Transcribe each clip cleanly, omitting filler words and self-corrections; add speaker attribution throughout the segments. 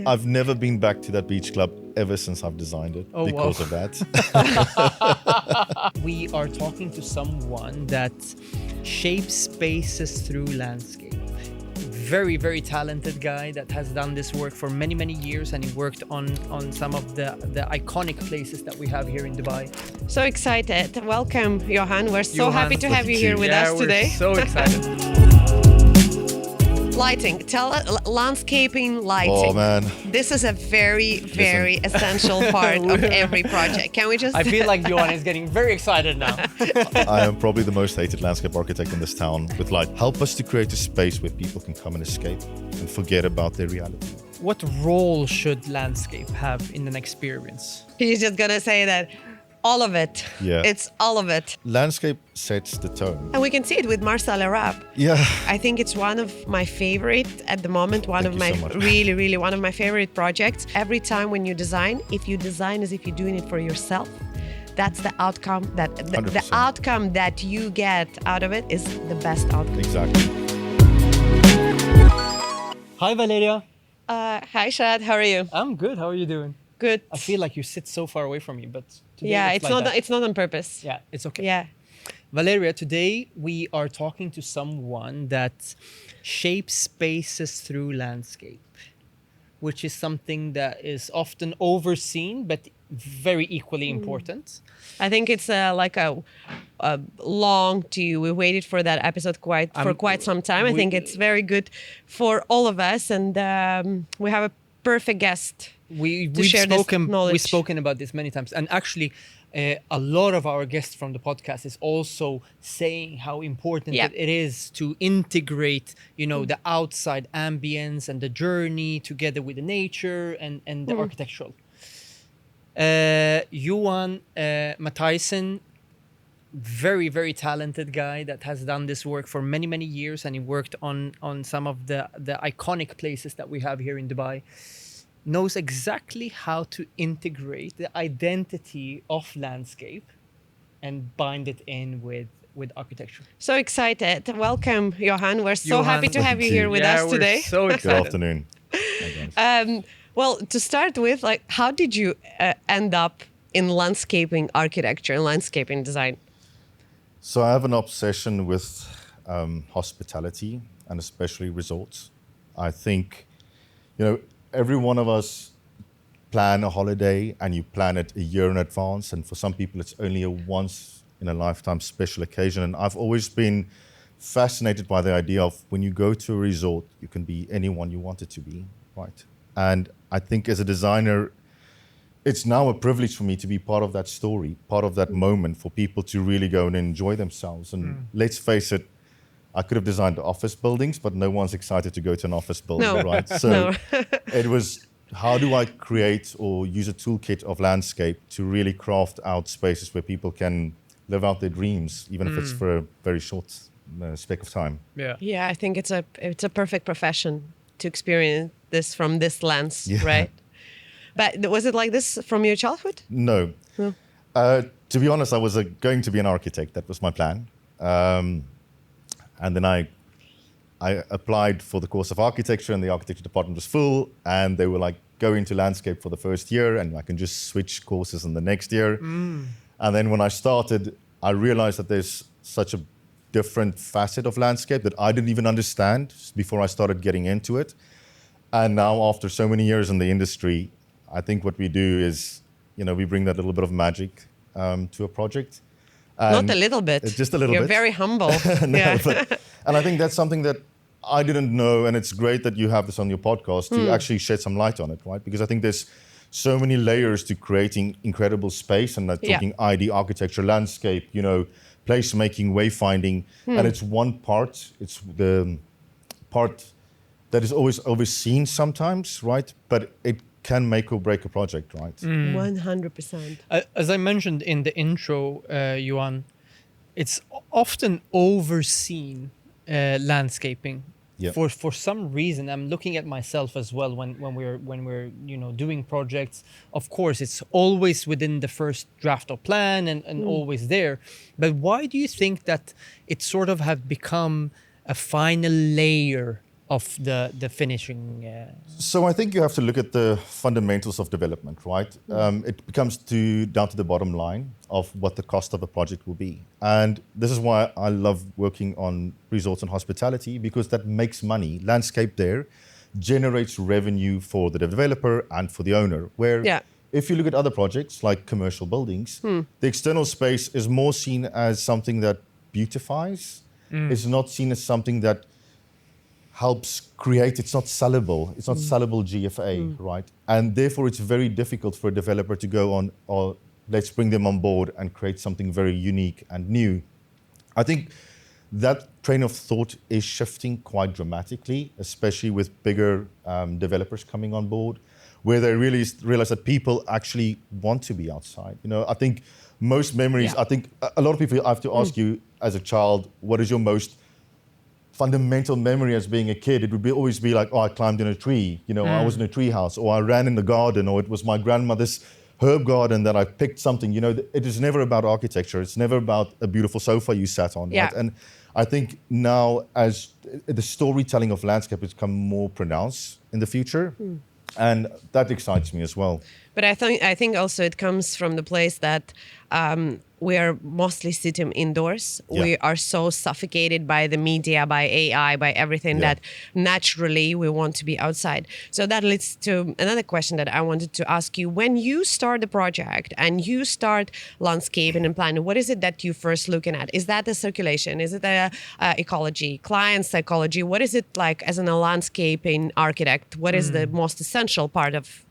Speaker 1: I've never been back to that beach club ever since I've designed it because of that.
Speaker 2: We are talking to someone that shapes spaces through landscape. Very, very talented guy that has done this work for many, many years, and he worked on some of the iconic places that we have here in Dubai.
Speaker 3: So excited. Welcome, Johann. We're so
Speaker 2: Johann,
Speaker 3: happy to have you here with us today.
Speaker 2: We're so excited.
Speaker 3: Lighting. Tell us, landscaping lighting.
Speaker 1: Oh man.
Speaker 3: This is a very, very essential part of every project. Can we just...
Speaker 2: I feel like Johann is getting very excited now.
Speaker 1: I am probably the most hated landscape architect in this town with light. Help us to create a space where people can come and escape and forget about their reality.
Speaker 2: What role should landscape have in an experience?
Speaker 3: He's just going to say that all of it.
Speaker 1: Yeah.
Speaker 3: It's all of it.
Speaker 1: Landscape sets the tone.
Speaker 3: And we can see it with Marcel Arab.
Speaker 1: Yeah.
Speaker 3: I think it's one of my favorite at the moment,
Speaker 1: Thank you so much.
Speaker 3: really one of my favorite projects. Every time when you design, if you design as if you're doing it for yourself, that's the outcome the outcome that you get out of it is the best outcome.
Speaker 1: Exactly.
Speaker 2: Hi, Valeria.
Speaker 3: Hi Shad, how are you?
Speaker 2: I'm good. How are you doing?
Speaker 3: Good.
Speaker 2: I feel like you sit so far away from me, but today
Speaker 3: Yeah,
Speaker 2: it's
Speaker 3: it's
Speaker 2: like
Speaker 3: not
Speaker 2: that.
Speaker 3: it's not on purpose.
Speaker 2: Yeah, it's okay.
Speaker 3: Yeah.
Speaker 2: Valeria, today we are talking to someone that shapes spaces through landscape, which is something that is often overseen, but very equally important.
Speaker 3: I think it's like a long due. We waited for that episode for quite some time. I think it's very good for all of us, and we have a perfect guest.
Speaker 2: We've
Speaker 3: share this knowledge.
Speaker 2: spoken about this many times, and actually a lot of our guests from the podcast is also saying how important it is to integrate, the outside ambience and the journey together with the nature and the architectural. Johann Matthyssen, very, very talented guy that has done this work for many, many years, and he worked on some of the iconic places that we have here in Dubai. Knows exactly how to integrate the identity of landscape and bind it in with architecture.
Speaker 3: So excited. Welcome, Johann. We're so
Speaker 2: Johann,
Speaker 3: happy to have you here with us today.
Speaker 2: We're so
Speaker 1: Good
Speaker 2: excited.
Speaker 1: afternoon.
Speaker 3: Well, to start with, how did you end up in landscaping architecture and landscaping design?
Speaker 1: So I have an obsession with hospitality and especially resorts. I think, every one of us plan a holiday and you plan it a year in advance. And for some people, it's only a once in a lifetime special occasion. And I've always been fascinated by the idea of when you go to a resort, you can be anyone you want it to be, right? And I think as a designer, it's now a privilege for me to be part of that story, part of that moment for people to really go and enjoy themselves. And let's face it, I could have designed office buildings, but no one's excited to go to an office building, right? So it was, how do I create or use a toolkit of landscape to really craft out spaces where people can live out their dreams, even if it's for a very short speck of time.
Speaker 3: Yeah, I think it's a perfect profession to experience this from this lens, right? But was it like this from your childhood?
Speaker 1: No. To be honest, I was going to be an architect. That was my plan. And then I applied for the course of architecture, and the architecture department was full, and they were like, go into landscape for the first year, and I can just switch courses in the next year. And then when I started, I realized that there's such a different facet of landscape that I didn't even understand before I started getting into it. And now, after so many years in the industry, I think what we do is, we bring that little bit of magic to a project.
Speaker 3: Not a little bit.
Speaker 1: Just a little
Speaker 3: You're
Speaker 1: bit.
Speaker 3: very humble.
Speaker 1: And I think that's something that I didn't know, and it's great that you have this on your podcast to actually shed some light on it, right? Because I think there's so many layers to creating incredible space, and talking ID, architecture, landscape, placemaking, wayfinding, and it's one part. It's the part that is always overseen sometimes, right? But it can make or break a project, right?
Speaker 3: 100%.
Speaker 2: As I mentioned in the intro, Johann, it's often overseen landscaping.
Speaker 1: Yeah.
Speaker 2: For some reason, I'm looking at myself as well when we're doing projects. Of course, it's always within the first draft of plan and always there. But why do you think that it sort of have become a final layer of the finishing.
Speaker 1: So I think you have to look at the fundamentals of development, right? It becomes down to the bottom line of what the cost of a project will be. And this is why I love working on resorts and hospitality, because that makes money. Landscape there generates revenue for the developer and for the owner. Where if you look at other projects like commercial buildings, the external space is more seen as something that beautifies. It's not seen as something that helps create. It's not sellable. It's not sellable GFA, right? And therefore, it's very difficult for a developer to go on, or let's bring them on board and create something very unique and new. I think that train of thought is shifting quite dramatically, especially with bigger developers coming on board, where they really realize that people actually want to be outside. You know, I think most memories, I think a lot of people have to ask you as a child, what is your most fundamental memory as being a kid? It would always be like, oh, I climbed in a tree, you know, I was in a tree house, or I ran in the garden, or it was my grandmother's herb garden that I picked something. You know, it is never about architecture. It's never about a beautiful sofa you sat on. Right? And I think now, as the storytelling of landscape has become more pronounced in the future, and that excites me as well.
Speaker 3: But I think also it comes from the place that we are mostly sitting indoors. We are so suffocated by the media, by AI, by everything that naturally we want to be outside. So that leads to another question that I wanted to ask you. When you start the project and you start landscaping and planning, what is it that you first looking at? Is that the circulation? Is it the ecology, client psychology? What is it like as a landscaping architect? What is the most essential part of?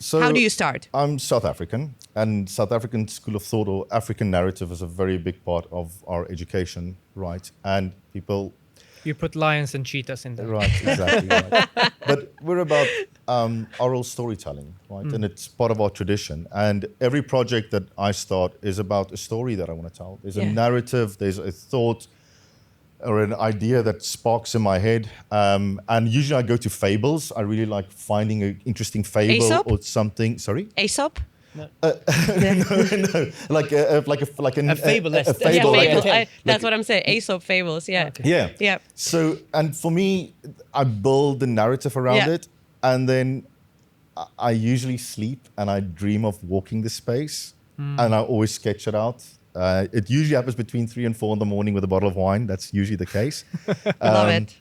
Speaker 1: So
Speaker 3: how do you start?
Speaker 1: I'm South African, and South African school of thought or African narrative is a very big part of our education, right? And people...
Speaker 2: You put lions and cheetahs in there.
Speaker 1: Right, exactly. Right. But we're about oral storytelling, right? And it's part of our tradition. And every project that I start is about a story that I want to tell. There's a narrative, there's a thought, or an idea that sparks in my head. And usually I go to fables. I really like finding an interesting fable
Speaker 3: Aesop?
Speaker 1: or something. Sorry?
Speaker 3: Aesop?
Speaker 1: No. Like a
Speaker 2: fabulist.
Speaker 1: A fable.
Speaker 3: That's what I'm saying. Aesop fables. Yeah.
Speaker 1: Okay. Yeah. So, and for me, I build the narrative around it, and then I usually sleep and I dream of walking the space, and I always sketch it out. It usually happens between 3 and 4 in the morning with a bottle of wine. That's usually the case.
Speaker 3: Love it.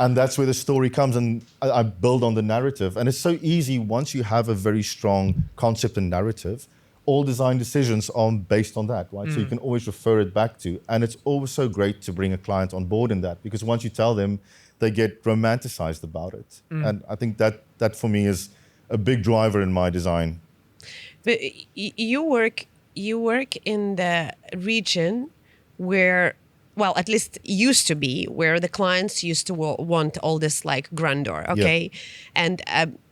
Speaker 1: And that's where the story comes, and I build on the narrative. And it's so easy once you have a very strong concept and narrative. All design decisions are based on that, right? So you can always refer it back to. And it's always so great to bring a client on board in that, because once you tell them, they get romanticized about it. And I think that for me is a big driver in my design.
Speaker 3: But you work in the region where, well, at least used to be, where the clients used to want all this like grandeur, okay? And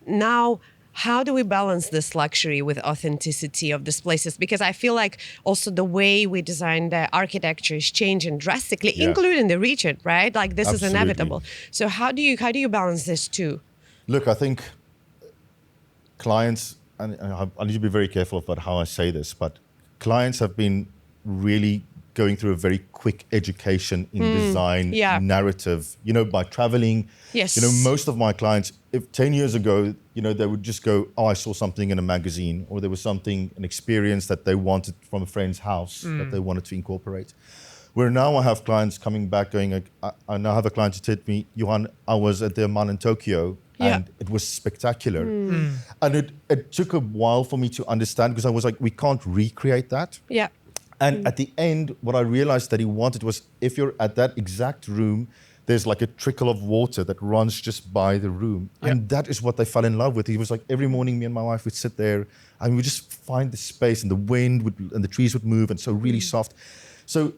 Speaker 3: now, how do we balance this luxury with authenticity of these places? Because I feel like also the way we design the architecture is changing drastically, including the region, right? Like this is inevitable. So how do you balance this too?
Speaker 1: Look, I think clients, and I need to be very careful about how I say this, but clients have been really going through a very quick education in design narrative, you know, by traveling.
Speaker 3: Yes.
Speaker 1: You know, most of my clients, if 10 years ago, you know, they would just go, oh, I saw something in a magazine, or there was something, an experience that they wanted from a friend's house that they wanted to incorporate. Where now I have clients coming back going, I now have a client who said to me, Johann, I was at the mall in Tokyo, and it was spectacular. And it took a while for me to understand, because I was like, we can't recreate that.
Speaker 3: Yeah.
Speaker 1: And at the end, what I realized that he wanted was, if you're at that exact room, there's like a trickle of water that runs just by the room. And that is what they fell in love with. He was like, every morning me and my wife would sit there and we would just find the space, and the wind would, and the trees would move, and so really soft. So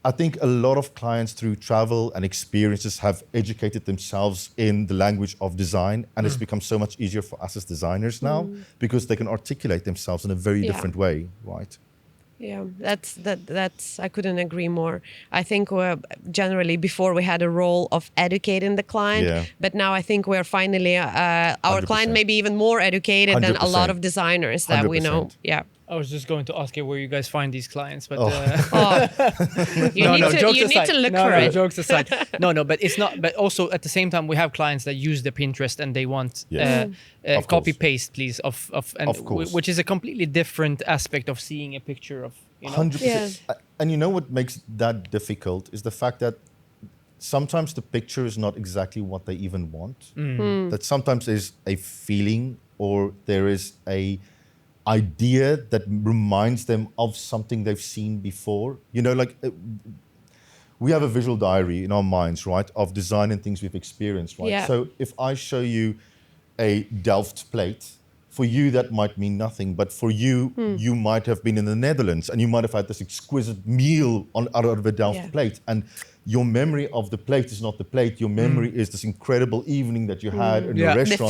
Speaker 1: I think a lot of clients through travel and experiences have educated themselves in the language of design, and it's become so much easier for us as designers now, because they can articulate themselves in a very different way, right?
Speaker 3: Yeah, that's I couldn't agree more. I think generally before we had a role of educating the client, but now I think we're finally our
Speaker 1: 100%.
Speaker 3: client may be even more educated than a lot of designers that 100%. We know. Yeah.
Speaker 2: I was just going to ask you where you guys find these clients, but
Speaker 3: You need to look for it.
Speaker 2: Jokes aside, but it's not. But also at the same time, we have clients that use the Pinterest and they want
Speaker 1: Of
Speaker 2: copy
Speaker 1: course.
Speaker 2: paste, please,
Speaker 1: Of course.
Speaker 2: which is a completely different aspect of seeing a picture of.
Speaker 1: 100%. And you know what makes that difficult is the fact that sometimes the picture is not exactly what they even want. That sometimes there's a feeling or there is a idea that reminds them of something they've seen before. You know, like we have a visual diary in our minds, right, of design and things we've experienced, right?
Speaker 3: Yeah.
Speaker 1: So if I show you a Delft plate, for you that might mean nothing, but for you, you might have been in the Netherlands and you might have had this exquisite meal out of a Delft plate. And your memory of the plate is not the plate. Your memory is this incredible evening that you had in a restaurant.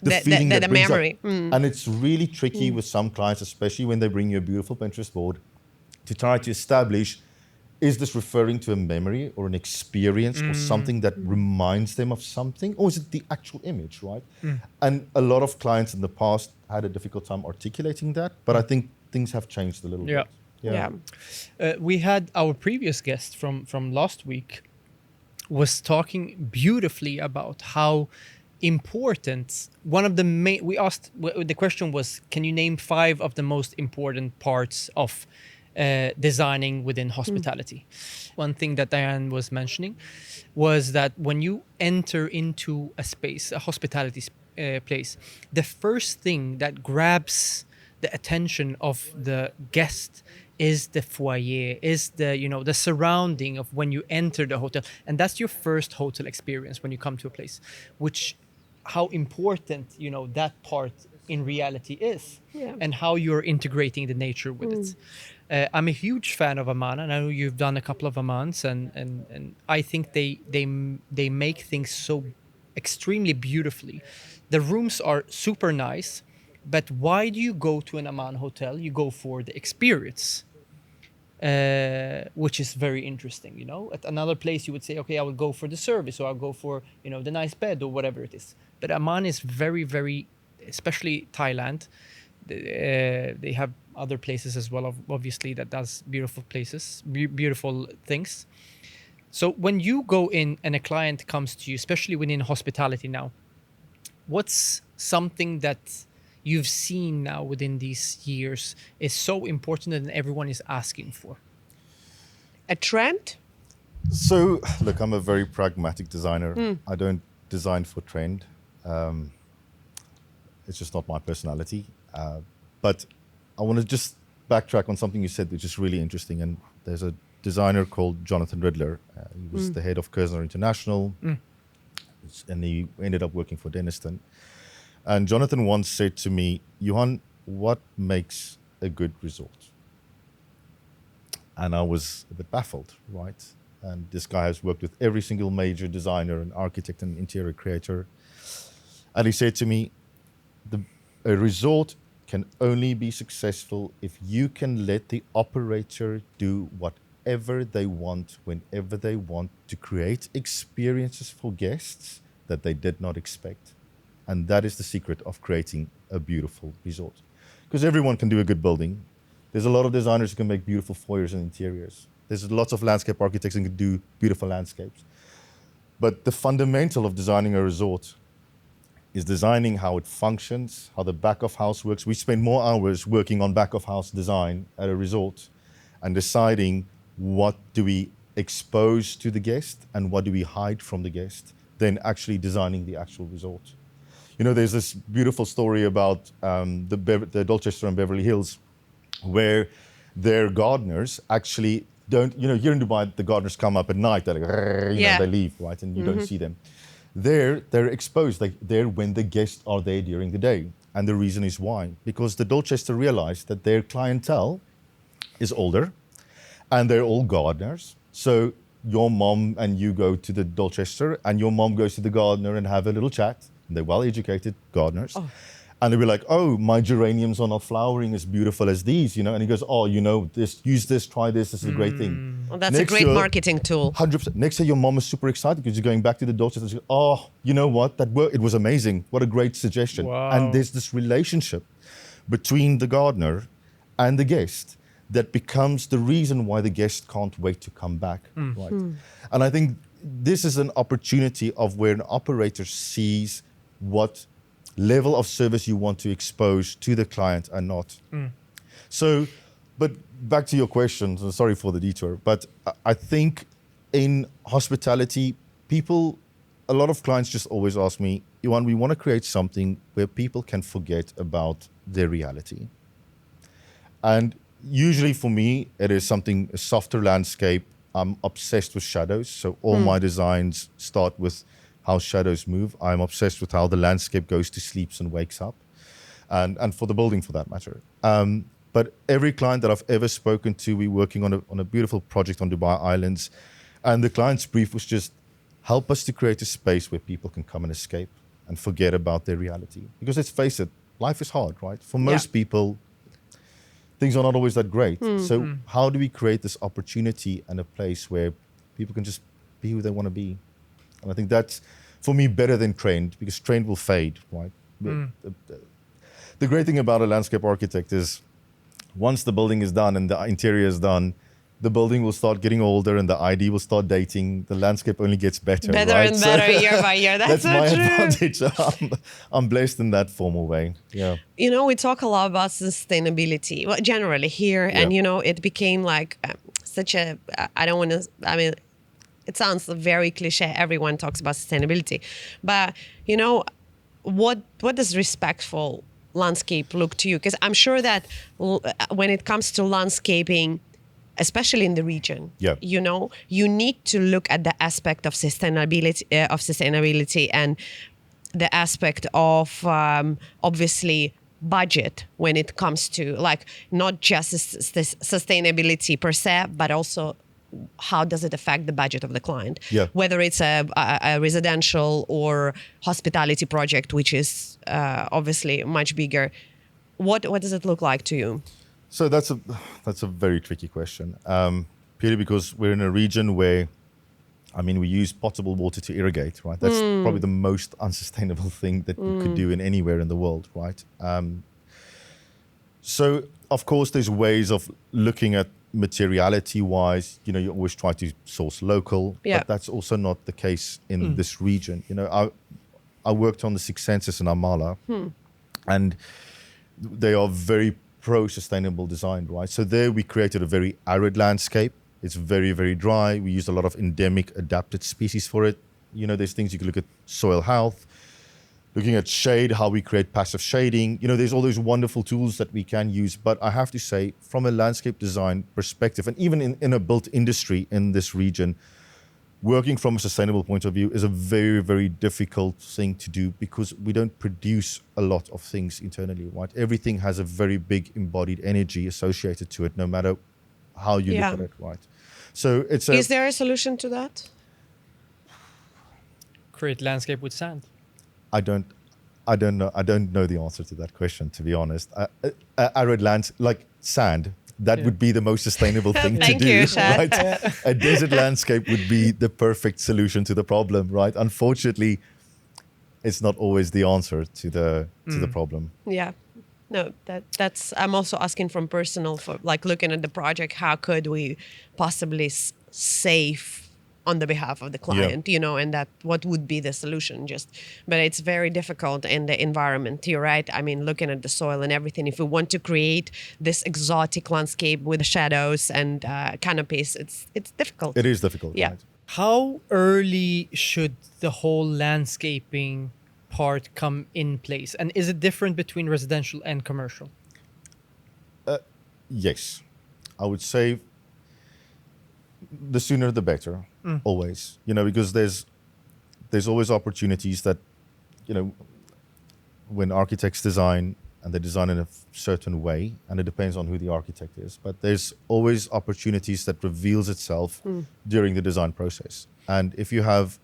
Speaker 3: The feeling, the
Speaker 1: brings
Speaker 3: memory.
Speaker 1: up. And it's really tricky with some clients, especially when they bring you a beautiful Pinterest board, to try to establish, is this referring to a memory or an experience or something that reminds them of something? Or is it the actual image, right? And a lot of clients in the past had a difficult time articulating that, but I think things have changed a little bit.
Speaker 3: Yeah.
Speaker 2: We had our previous guest from last week was talking beautifully about how important one of the main. We asked the question was, can you name 5 of the most important parts of designing within hospitality? One thing that Diane was mentioning was that when you enter into a space, a hospitality place, the first thing that grabs the attention of the guest is the foyer, is the surrounding of when you enter the hotel, and that's your first hotel experience when you come to a place, which how important that part in reality is, and how you're integrating the nature with it. I'm a huge fan of Amman, and I know you've done a couple of Ammans, and I think they make things so extremely beautifully. The rooms are super nice, but why do you go to an Amman hotel? You go for the experience, which is very interesting. At another place you would say, okay, I will go for the service, or I'll go for the nice bed or whatever it is. But Amman is very, very, especially Thailand. They have other places as well, obviously, that does beautiful places, beautiful things. So when you go in and a client comes to you, especially within hospitality now, what's something that you've seen now within these years is so important and everyone is asking for?
Speaker 3: A trend?
Speaker 1: So, look, I'm a very pragmatic designer. I don't design for trend. It's just not my personality. But I want to just backtrack on something you said, which is really interesting. And there's a designer called Jonathan Riddler. He was the head of Kerzner International, and he ended up working for Denniston. And Jonathan once said to me, Johann, what makes a good resort? And I was a bit baffled, right? And this guy has worked with every single major designer and architect and interior creator. And he said to me, a resort can only be successful if you can let the operator do whatever they want, whenever they want, to create experiences for guests that they did not expect. And that is the secret of creating a beautiful resort. Because everyone can do a good building. There's a lot of designers who can make beautiful foyers and interiors. There's lots of landscape architects who can do beautiful landscapes. But the fundamental of designing a resort is designing how it functions, how the back of house works. We spend more hours working on back of house design at a resort and deciding what do we expose to the guest and what do we hide from the guest than actually designing the actual resort. There's this beautiful story about the Dorchester and Beverly Hills, where their gardeners actually don't, here in Dubai, the gardeners come up at night, they're like, they leave, right? And you don't see them. They're exposed, like they're when the guests are there during the day. And the reason is why? Because the Dorchester realized that their clientele is older and they're all gardeners. So your mom and you go to the Dorchester and your mom goes to the gardener and have a little chat. They're well-educated gardeners. And they'll be like, oh, my geraniums are not flowering as beautiful as these, And he goes, use this, try this is a great thing.
Speaker 3: Well, that's a great marketing tool.
Speaker 1: 100%. Next year, your mom is super excited because you're going back to the Dorchester and she goes, oh, you know what? That worked. It was amazing. What a great suggestion.
Speaker 2: Wow.
Speaker 1: And there's this relationship between the gardener and the guest that becomes the reason why the guest can't wait to come back, right? And I think this is an opportunity of where an operator sees what level of service you want to expose to the client and not. So, but back to your question, so sorry for the detour, but I think in hospitality, a lot of clients just always ask me, Johann, we want to create something where people can forget about their reality. And usually for me, it is something, a softer landscape. I'm obsessed with shadows. So all my designs start with how shadows move. I'm obsessed with how the landscape goes to sleeps and wakes up. And for the building for that matter. But every client that I've ever spoken to, we're working on a beautiful project on Dubai Islands. And the client's brief was just, help us to create a space where people can come and escape and forget about their reality. Because let's face it, life is hard, right? For most people, things are not always that great. So how do we create this opportunity and a place where people can just be who they want to be? And I think that's, for me, better than trained, because trained will fade, right? The great thing about a landscape architect is once the building is done and the interior is done, the building will start getting older and the ID will start dating. The landscape only gets better,
Speaker 3: Better
Speaker 1: right?
Speaker 3: and better year by year. That's so
Speaker 1: my
Speaker 3: true.
Speaker 1: advantage. I'm blessed in that formal way. Yeah.
Speaker 3: You know, we talk a lot about sustainability, well, generally here, and you know, it became like such a. I don't want to. I mean, it sounds very cliche. Everyone talks about sustainability, but you know, what does respectful landscape look to you? Because I'm sure that when it comes to landscaping, especially in the region, you know, you need to look at the aspect of sustainability and the aspect of obviously budget when it comes to like not just sustainability per se, but also how does it affect the budget of the client? Whether it's a residential or hospitality project, which is obviously much bigger. What does it look like to you?
Speaker 1: So that's a very tricky question, purely because we're in a region where, I mean, we use potable water to irrigate, right? That's probably the most unsustainable thing that you could do in anywhere in the world, right? So of course, there's ways of looking at materiality-wise. You know, you always try to source local, but that's also not the case in this region. You know, I worked on the Six Senses in Amala, and they are very pro-sustainable design, right? So there we created a very arid landscape. It's very, very dry. We used a lot of endemic adapted species for it. You know, there's things you can look at soil health, looking at shade, how we create passive shading. You know, there's all those wonderful tools that we can use. But I have to say, from a landscape design perspective, and even in a built industry in this region, working from a sustainable point of view is a very, very difficult thing to do because we don't produce a lot of things internally, right? Everything has a very big embodied energy associated to it, no matter how you look at it, right? So it's
Speaker 3: Is there a solution to that?
Speaker 2: Create landscape with sand.
Speaker 1: I don't know. I don't know the answer to that question, to be honest. Arid land, like sand, that would be the most sustainable thing to do, right? A desert landscape would be the perfect solution to the problem, right? Unfortunately, it's not always the answer to the problem.
Speaker 3: Yeah. No, that's. I'm also asking from personal, for like looking at the project. How could we possibly save on the behalf of the client, you know, and that what would be the solution? But it's very difficult in the environment. You're right. I mean, looking at the soil and everything, if we want to create this exotic landscape with shadows and canopies, it's difficult.
Speaker 1: It is difficult.
Speaker 3: Yeah.
Speaker 1: Right?
Speaker 2: How early should the whole landscaping part come in place? And is it different between residential and commercial?
Speaker 1: Yes. I would say the sooner the better, always. You know, because there's always opportunities that, you know, when architects design, and they design in a certain way, and it depends on who the architect is, but there's always opportunities that reveals itself during the design process. And if you have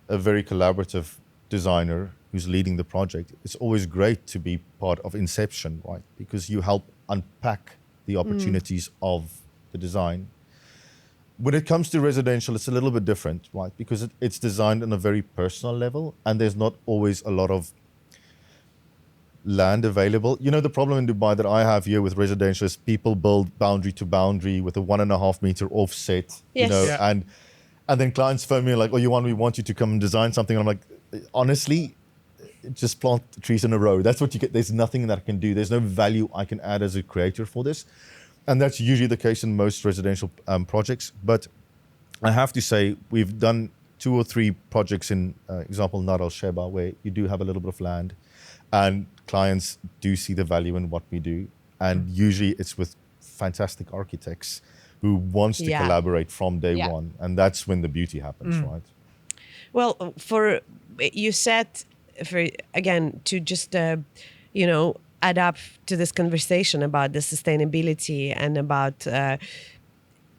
Speaker 1: a very collaborative designer who's leading the project, it's always great to be part of inception, right? Because you help unpack the opportunities of the design. When it comes to residential, it's a little bit different, right? Because it's designed on a very personal level, and there's not always a lot of land available. You know, the problem in Dubai that I have here with residential is people build boundary to boundary with a 1.5 meter offset, you
Speaker 3: Yes.
Speaker 1: know,
Speaker 2: Yeah.
Speaker 1: and then clients phone me like, oh, we want you to come and design something. And I'm like, honestly, just plant trees in a row. That's what you get. There's nothing that I can do. There's no value I can add as a creator for this. And that's usually the case in most residential projects. But I have to say, we've done 2 or 3 projects in, example, Nar Al Sheba, where you do have a little bit of land and clients do see the value in what we do. And usually it's with fantastic architects who wants to
Speaker 3: Yeah.
Speaker 1: collaborate from day
Speaker 3: Yeah.
Speaker 1: one. And that's when the beauty happens, right?
Speaker 3: Well, you said, again, to just, add up to this conversation about the sustainability and about,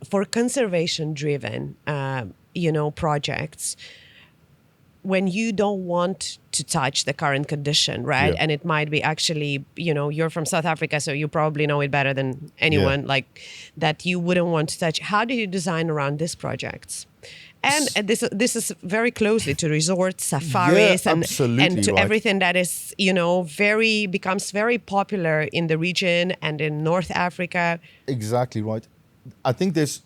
Speaker 3: for conservation driven, projects, when you don't want to touch the current condition, right?
Speaker 1: Yeah.
Speaker 3: And it might be actually, you're from South Africa, so you probably know it better than anyone, like that you wouldn't want to touch. How do you design around these projects? And this is very closely to resorts, safaris, and to
Speaker 1: right.
Speaker 3: everything that is, becomes very popular in the region and in North Africa.
Speaker 1: Exactly right. I think there's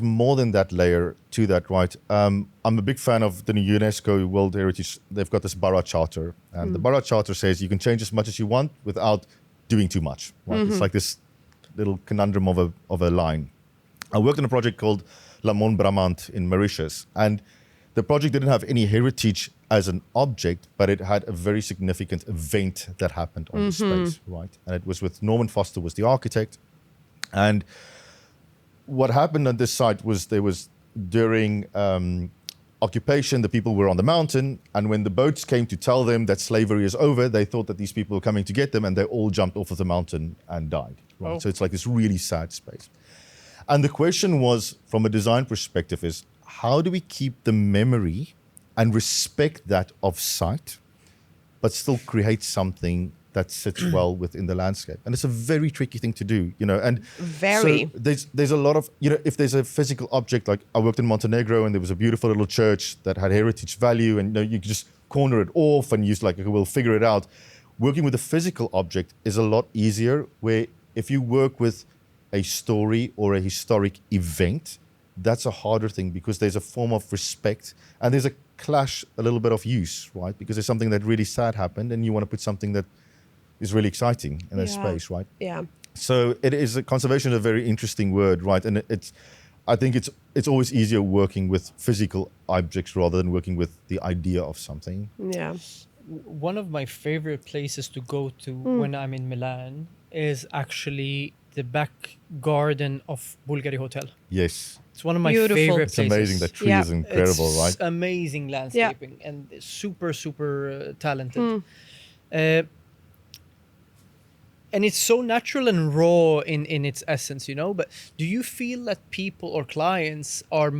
Speaker 1: more than that layer to that, right? I'm a big fan of the UNESCO World Heritage. They've got this Borough Charter, and the Borough Charter says you can change as much as you want without doing too much. Right? It's like this little conundrum of a line. I worked on a project called La Mon Bramant in Mauritius, and the project didn't have any heritage as an object, but it had a very significant event that happened on the space, right? And it was with Norman Foster was the architect, and what happened on this site was there was during occupation, the people were on the mountain, and when the boats came to tell them that slavery is over, they thought that these people were coming to get them, and they all jumped off of the mountain and died. Right?
Speaker 2: Oh.
Speaker 1: So it's like this really sad space. And the question was, from a design perspective, is how do we keep the memory and respect that of site, but still create something that sits well within the landscape? And it's a very tricky thing to do, And
Speaker 3: Very.
Speaker 1: so there's a lot of, if there's a physical object, like I worked in Montenegro and there was a beautiful little church that had heritage value, and you could just corner it off and use like, we'll figure it out. Working with a physical object is a lot easier, where if you work with a story or a historic event, that's a harder thing, because there's a form of respect and there's a clash, a little bit of use, right? Because there's something that really sad happened and you want to put something that is really exciting in that space, right?
Speaker 3: Yeah.
Speaker 1: So conservation is a very interesting word, right? And I think it's always easier working with physical objects rather than working with the idea of something.
Speaker 3: Yeah.
Speaker 2: One of my favorite places to go to when I'm in Milan is actually the back garden of Bulgari Hotel.
Speaker 1: Yes.
Speaker 2: It's one of my
Speaker 3: Beautiful.
Speaker 2: favorite
Speaker 1: It's
Speaker 2: places.
Speaker 1: amazing. That tree
Speaker 3: Yeah.
Speaker 1: is incredible,
Speaker 2: It's
Speaker 1: right?
Speaker 2: amazing landscaping and super, super talented. And it's so natural and raw in its essence, But do you feel that people or clients are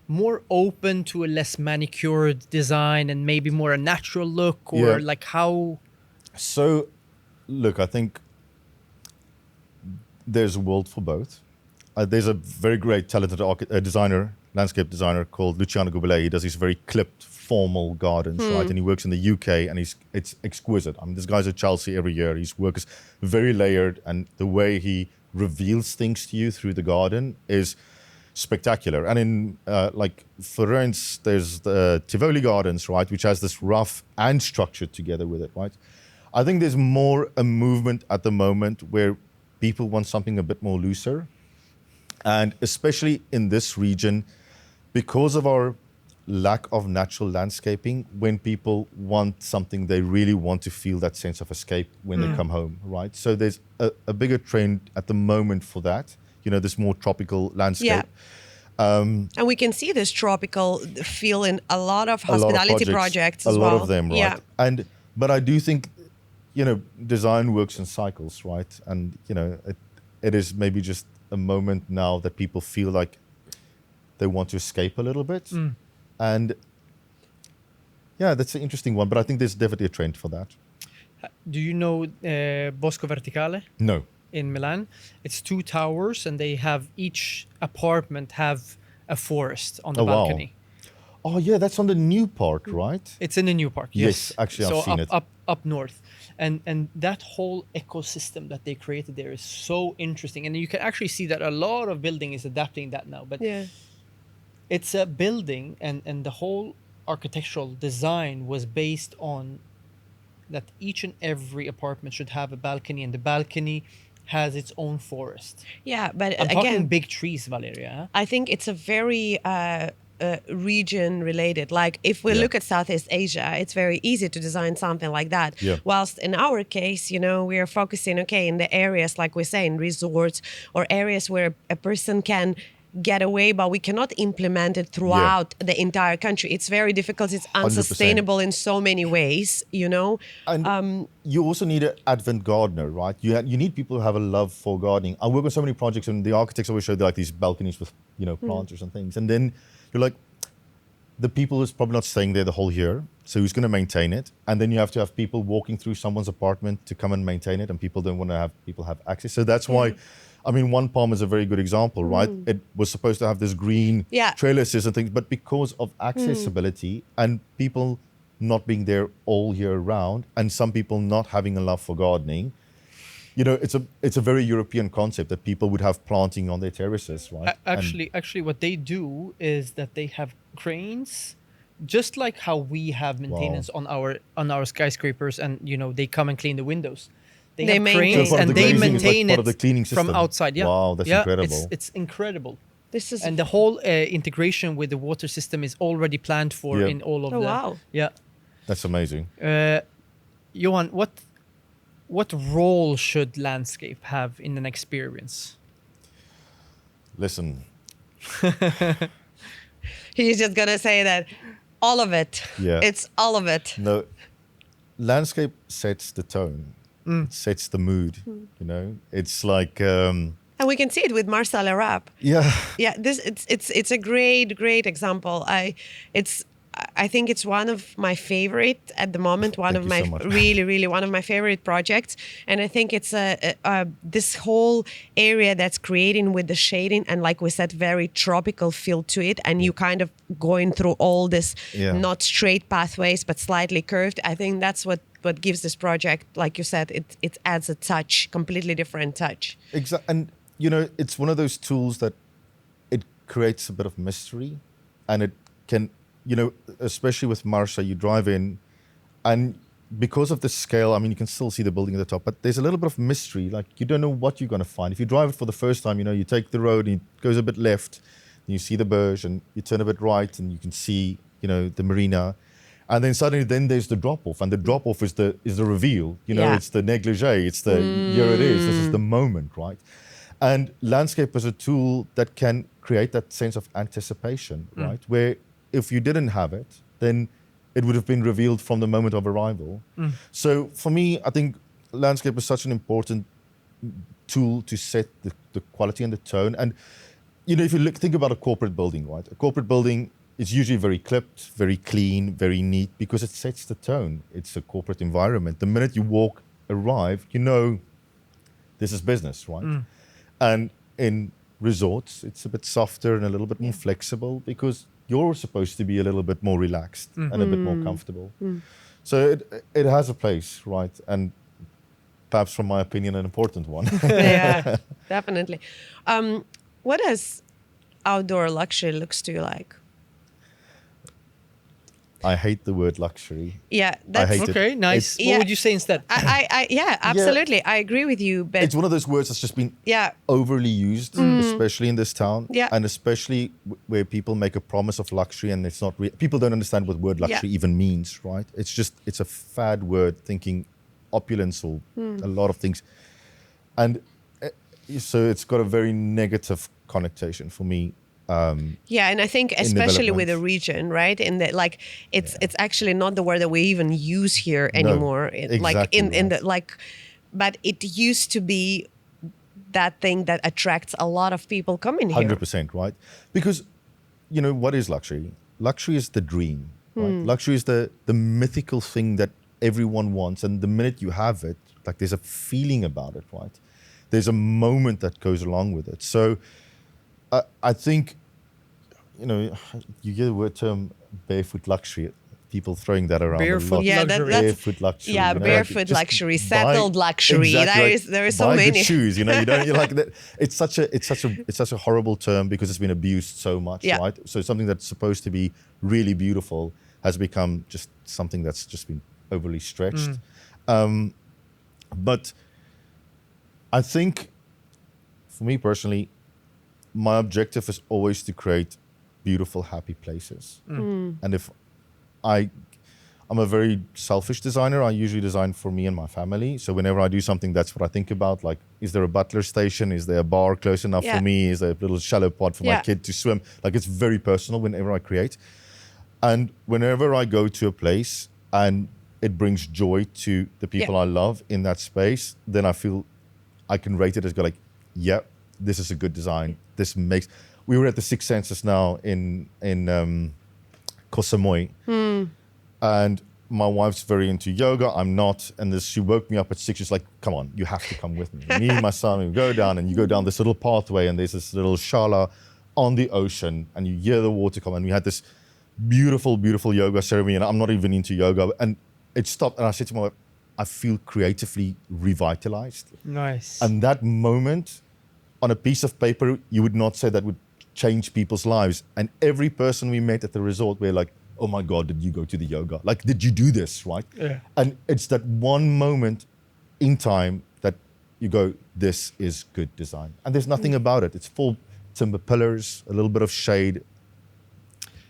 Speaker 2: more open to a less manicured design and maybe more a natural look, or
Speaker 1: Yeah.
Speaker 2: like how?
Speaker 1: So, look, I think there's a world for both. There's a very great talented designer, landscape designer called Luciano Gubelé. He does these very clipped, formal gardens, right? And he works in the UK, and it's exquisite. I mean, this guy's at Chelsea every year. His work is very layered, and the way he reveals things to you through the garden is spectacular. And in like Florence, there's the Tivoli Gardens, right, which has this rough and structured together with it, right? I think there's more a movement at the moment where people want something a bit more looser. And especially in this region, because of our lack of natural landscaping, when people want something, they really want to feel that sense of escape when they come home, right? So there's a bigger trend at the moment for that, this more tropical landscape.
Speaker 3: And we can see this tropical feel in a lot of hospitality projects as well.
Speaker 1: A lot of them, right?
Speaker 3: Yeah.
Speaker 1: But I do think, design works in cycles, right? And, it is maybe just a moment now that people feel like they want to escape a little bit. And yeah, that's an interesting one, but I think there's definitely a trend for that.
Speaker 2: Do you know Bosco Verticale?
Speaker 1: No.
Speaker 2: In Milan? It's 2 towers, and they have each apartment have a forest on the balcony.
Speaker 1: Oh yeah, that's on the new part, right?
Speaker 2: It's in the new park.
Speaker 1: Yes, actually, I've
Speaker 2: so
Speaker 1: seen
Speaker 2: up,
Speaker 1: it.
Speaker 2: up north, and that whole ecosystem that they created there is so interesting, and you can actually see that a lot of building is adapting that now. But
Speaker 3: Yeah.
Speaker 2: it's a building, and the whole architectural design was based on that each and every apartment should have a balcony, and the balcony has its own forest.
Speaker 3: Yeah, but
Speaker 2: I'm talking
Speaker 3: again,
Speaker 2: big trees, Valeria. Huh?
Speaker 3: I think it's a very region related. Like if we
Speaker 1: Yeah.
Speaker 3: look at Southeast Asia, it's very easy to design something like that.
Speaker 1: Yeah.
Speaker 3: Whilst in our case, we are focusing, okay, in the areas, like we say, in resorts or areas where a person can get away, but we cannot implement it throughout the entire country. It's very difficult. It's
Speaker 1: 100%.
Speaker 3: unsustainable in so many ways.
Speaker 1: And you also need an advent gardener, right? You need people who have a love for gardening. I work on so many projects, and the architects always show like these balconies with planters and things. And then you're like, the people who's probably not staying there the whole year, so who's going to maintain it? And then you have to have people walking through someone's apartment to come and maintain it, and people don't want to have people have access. So that's why. I mean, One Palm is a very good example, right? It was supposed to have this green trellises and things, but because of accessibility and people not being there all year round, and some people not having a love for gardening, it's a very European concept that people would have planting on their terraces, right?
Speaker 2: Actually, what they do is that they have cranes, just like how we have maintenance on our skyscrapers, and they come and clean the windows. They have
Speaker 3: maintain.
Speaker 2: cranes
Speaker 3: So part of
Speaker 2: and
Speaker 3: the
Speaker 2: they
Speaker 3: glazing
Speaker 1: is like
Speaker 2: maintain
Speaker 1: part of the
Speaker 2: it
Speaker 1: cleaning
Speaker 2: from
Speaker 1: system.
Speaker 2: outside. Yeah,
Speaker 1: Wow, that's incredible.
Speaker 2: It's incredible.
Speaker 3: This is
Speaker 2: And the whole integration with the water system is already planned for
Speaker 1: Yeah.
Speaker 2: in all of
Speaker 3: Oh,
Speaker 2: the.
Speaker 3: wow.
Speaker 2: Yeah,
Speaker 1: That's amazing.
Speaker 2: Johan, what role should landscape have in an experience?
Speaker 1: Listen,
Speaker 3: he's just gonna say that all of it.
Speaker 1: Yeah.
Speaker 3: It's all of it.
Speaker 1: no, landscape sets the tone, it sets the mood. It's like,
Speaker 3: And we can see it with Marcel Arap.
Speaker 1: yeah,
Speaker 3: Yeah, it's a great example. I think it's one of my favorite at the moment. One
Speaker 1: Thank
Speaker 3: of
Speaker 1: you
Speaker 3: my
Speaker 1: so much.
Speaker 3: really one of my favorite projects. And I think it's this whole area that's creating with the shading and, like we said, very tropical feel to it. And you kind of going through all this
Speaker 1: Yeah.
Speaker 3: not straight pathways but slightly curved. I think that's what gives this project, like you said, it adds a touch, completely different touch.
Speaker 1: exactly. And it's one of those tools that it creates a bit of mystery, and it can, especially with Marsa, you drive in, and because of the scale, I mean, you can still see the building at the top, but there's a little bit of mystery. Like, you don't know what you're going to find. If you drive it for the first time, you take the road and it goes a bit left, and you see the Burj, and you turn a bit right, and you can see, the marina. And then suddenly, there's the drop-off, and the drop-off is the reveal. It's the negligee. It's the here it is. This is the moment, right? And landscape is a tool that can create that sense of anticipation, right? Where if you didn't have it, then it would have been revealed from the moment of arrival. So for me, I think landscape is such an important tool to set the quality and the tone. And if you think about a corporate building, right? A corporate building is usually very clipped, very clean, very neat, because it sets the tone. It's a corporate environment. The minute you arrive, this is business, right? And in resorts, it's a bit softer and a little bit more flexible, because you're supposed to be a little bit more relaxed and a bit more comfortable. So it has a place, right? And perhaps, from my opinion, an important one.
Speaker 3: Yeah, definitely. What does outdoor luxury looks to you like?
Speaker 1: I hate the word luxury.
Speaker 3: Yeah, that's
Speaker 1: hate it.
Speaker 2: Okay, nice.
Speaker 3: Yeah.
Speaker 2: What would you say instead?
Speaker 3: yeah, absolutely. I agree with you, but
Speaker 1: It's one of those words that's just been
Speaker 3: yeah,
Speaker 1: overly used, especially in this town,
Speaker 3: Yeah.
Speaker 1: and especially where people make a promise of luxury, and it's not people don't understand what word luxury
Speaker 3: Yeah.
Speaker 1: even means, right? It's a fad word, thinking opulence or a lot of things, and so it's got a very negative connotation for me.
Speaker 3: yeah, and I think especially with the
Speaker 1: development.
Speaker 3: region, right? In that, like, it's actually not the word that we even use here anymore. Like
Speaker 1: exactly
Speaker 3: in
Speaker 1: right.
Speaker 3: the but it used to be that thing that attracts a lot of people coming here.
Speaker 1: 100%, right? Because, what is luxury? Luxury is the dream, right? Luxury is the mythical thing that everyone wants. And the minute you have it, like, there's a feeling about it, right? There's a moment that goes along with it. So I think, you hear the word term barefoot luxury. People throwing that around a
Speaker 2: Barefoot
Speaker 1: lot.
Speaker 3: Yeah,
Speaker 2: luxury.
Speaker 1: Barefoot luxury.
Speaker 3: yeah, barefoot
Speaker 1: just
Speaker 3: luxury,
Speaker 1: buy-
Speaker 3: settled luxury.
Speaker 1: Exactly,
Speaker 3: There is so
Speaker 1: buy
Speaker 3: many.
Speaker 1: good shoes. You don't. You're like that. It's such a horrible term because it's been abused so much,
Speaker 3: Yeah.
Speaker 1: right? So something that's supposed to be really beautiful has become just something that's just been overly stretched. But I think, for me personally, my objective is always to create beautiful, happy places. And if I'm a very selfish designer. I usually design for me and my family. So whenever I do something, that's what I think about. Like, is there a butler station? Is there a bar close enough
Speaker 3: Yeah.
Speaker 1: for me? Is there a little shallow pod for my
Speaker 3: Yeah.
Speaker 1: kid to swim? Like, it's very personal whenever I create. And whenever I go to a place and it brings joy to the people I love in that space, then I feel I can rate it as go like, yeah, this is a good design. This makes. We were at the Six Senses now in Koh Samui, and my wife's very into yoga. I'm not, and she woke me up at 6. She's like, "Come on, you have to come with me." Me and my son, we go down, and you go down this little pathway, and there's this little shala on the ocean, and you hear the water come. And we had this beautiful, beautiful yoga ceremony, and I'm not even into yoga, and it stopped, and I said to my wife, I feel creatively revitalized.
Speaker 2: Nice.
Speaker 1: And that moment on a piece of paper, you would not say that would change people's lives. And every person we met at the resort, we're like, oh my God, did you go to the yoga? Like, did you do this, right?
Speaker 2: Yeah.
Speaker 1: And it's that one moment in time that you go, this is good design. And there's nothing about it. It's full timber pillars, a little bit of shade.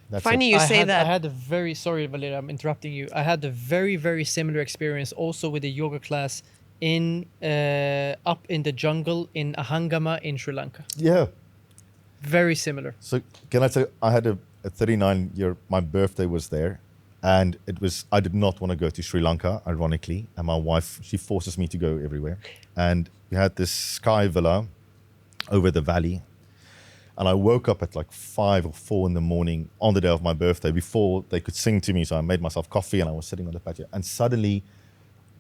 Speaker 1: That's
Speaker 3: Funny
Speaker 1: it.
Speaker 3: you say that.
Speaker 2: I had a very, sorry, Valeria, I'm interrupting you. I had a very, very similar experience also with a yoga class in up in the jungle in Ahangama in Sri Lanka.
Speaker 1: Yeah.
Speaker 2: Very similar.
Speaker 1: So can I tell you, I had a 39-year, my birthday was there, and I did not want to go to Sri Lanka, ironically, and my wife, she forces me to go everywhere. And we had this sky villa over the valley, and I woke up at like 5 or 4 in the morning on the day of my birthday before they could sing to me, so I made myself coffee and I was sitting on the patio, and suddenly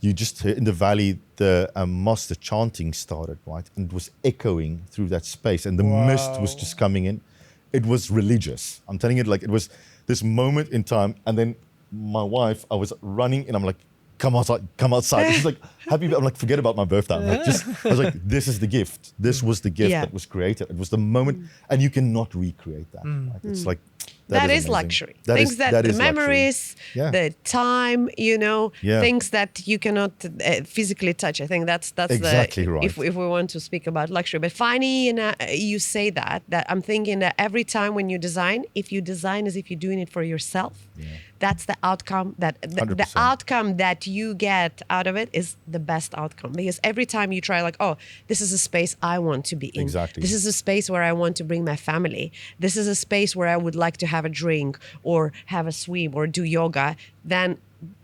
Speaker 1: you just hear in the valley, the master chanting started, right? And it was echoing through that space, and the mist was just coming in. It was religious. I'm telling you, like, it was this moment in time. And then my wife, I was running, and I'm like, come outside, come outside. She's like, happy. I'm like, forget about my birthday. I'm like, I was like, this is the gift. This was the gift that was created. It was the moment, and you cannot recreate that. Right? It's like,
Speaker 3: that is
Speaker 1: amazing.
Speaker 3: luxury.
Speaker 1: That
Speaker 3: Things
Speaker 1: is-
Speaker 3: that
Speaker 1: that
Speaker 3: the
Speaker 1: is luxury.
Speaker 3: memories,
Speaker 1: Yeah.
Speaker 3: the time,
Speaker 1: Yeah.
Speaker 3: things that you cannot physically touch. I think that's
Speaker 1: Exactly right.
Speaker 3: If we want to speak about luxury. But funny, you say that I'm thinking that every time when you design, if you design as if you're doing it for yourself, that's the outcome the
Speaker 1: 100%.
Speaker 3: outcome that you get out of it is the best outcome, because every time you try, like, oh, this is a space I want to be in.
Speaker 1: Exactly.
Speaker 3: This is a space where I want to bring my family. This is a space where I would like to have a drink or have a swim or do yoga. Then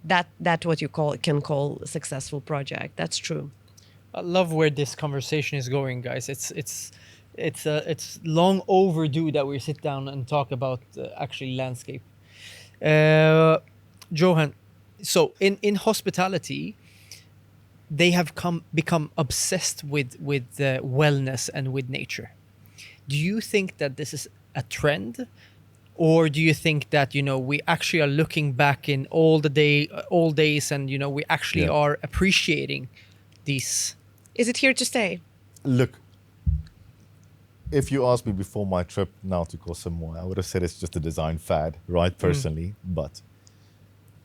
Speaker 3: that's what you can call a successful project. That's true.
Speaker 2: I love where this conversation is going, guys. It's long overdue that we sit down and talk about actually landscape. Johann, so in hospitality, they have become obsessed with wellness and with nature. Do you think that this is a trend, or do you think that we actually are looking back in all days, and we actually are appreciating these?
Speaker 3: Is it here to stay?
Speaker 1: Look, if you asked me before my trip now to Koh Samui, I would have said it's just a design fad, right, personally. But